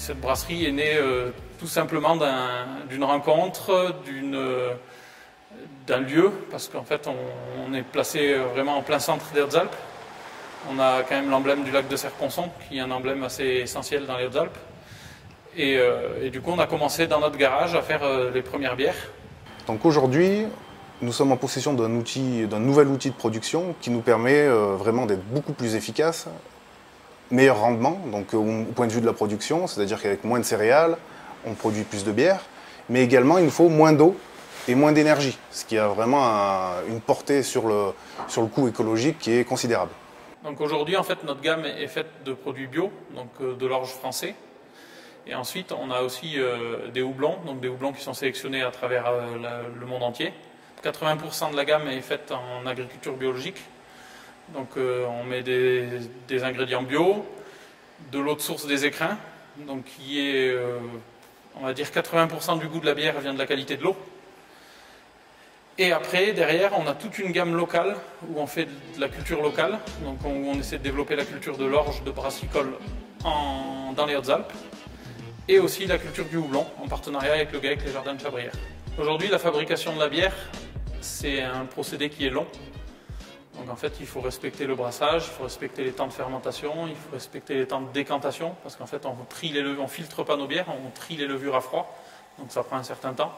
Cette brasserie est née tout simplement d'une rencontre, d'un lieu, parce qu'en fait on est placé vraiment en plein centre des Hautes-Alpes. On a quand même l'emblème du lac de Serponçon, qui est un emblème assez essentiel dans les Hautes-Alpes. Et du coup on a commencé dans notre garage à faire les premières bières. Donc aujourd'hui, nous sommes en possession d'un nouvel outil de production qui nous permet vraiment d'être beaucoup plus efficace, meilleur rendement, donc au point de vue de la production, c'est-à-dire qu'avec moins de céréales, on produit plus de bière, mais également il nous faut moins d'eau et moins d'énergie, ce qui a vraiment une portée sur le coût écologique qui est considérable. Donc aujourd'hui, en fait, notre gamme est faite de produits bio, donc de l'orge français. Et ensuite, on a aussi des houblons, donc des houblons qui sont sélectionnés à travers le monde entier. 80% de la gamme est faite en agriculture biologique. Donc on met des ingrédients bio, de l'eau de source des écrins, donc qui est, on va dire 80% du goût de la bière vient de la qualité de l'eau. Et après, derrière, on a toute une gamme locale où on fait de la culture locale, donc on essaie de développer la culture de l'orge, de brassicole dans les Hautes-Alpes, et aussi la culture du houblon, en partenariat avec le GAEC, les Jardins de Chabrières. Aujourd'hui, la fabrication de la bière, c'est un procédé qui est long. Donc en fait, il faut respecter le brassage, il faut respecter les temps de fermentation, il faut respecter les temps de décantation, parce qu'en fait, on ne filtre pas nos bières, on trie les levures à froid, donc ça prend un certain temps.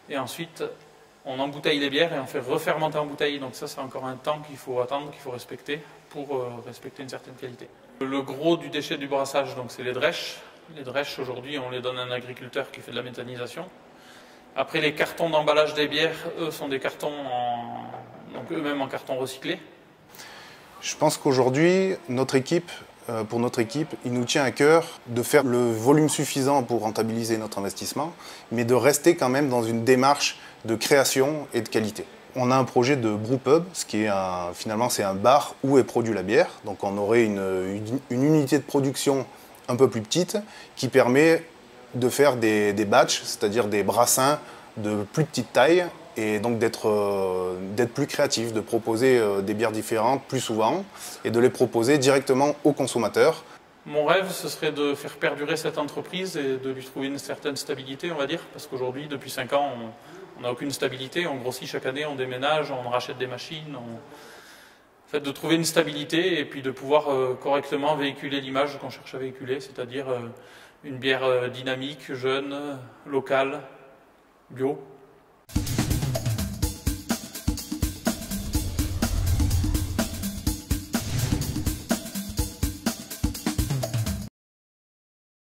Et ensuite, on embouteille les bières et on fait refermenter en bouteille. Donc ça, c'est encore un temps qu'il faut attendre, qu'il faut respecter pour respecter une certaine qualité. Le gros du déchet du brassage, donc c'est les drèches. Les drèches, aujourd'hui, on les donne à un agriculteur qui fait de la méthanisation. Après, les cartons d'emballage des bières, eux, sont des cartons donc eux-mêmes en carton recyclé. Je pense qu'aujourd'hui, pour notre équipe, il nous tient à cœur de faire le volume suffisant pour rentabiliser notre investissement, mais de rester quand même dans une démarche de création et de qualité. On a un projet de brewpub, ce qui est finalement c'est un bar où est produite la bière. Donc on aurait une unité de production un peu plus petite qui permet de faire des batchs, c'est-à-dire des brassins de plus petite taille, et donc d'être plus créatif, de proposer des bières différentes plus souvent et de les proposer directement aux consommateurs. Mon rêve, ce serait de faire perdurer cette entreprise et de lui trouver une certaine stabilité, on va dire, parce qu'aujourd'hui, depuis 5 ans, on n'a aucune stabilité, on grossit chaque année, on déménage, on rachète des machines. En fait, de trouver une stabilité et puis de pouvoir correctement véhiculer l'image qu'on cherche à véhiculer, c'est-à-dire une bière dynamique, jeune, locale, bio.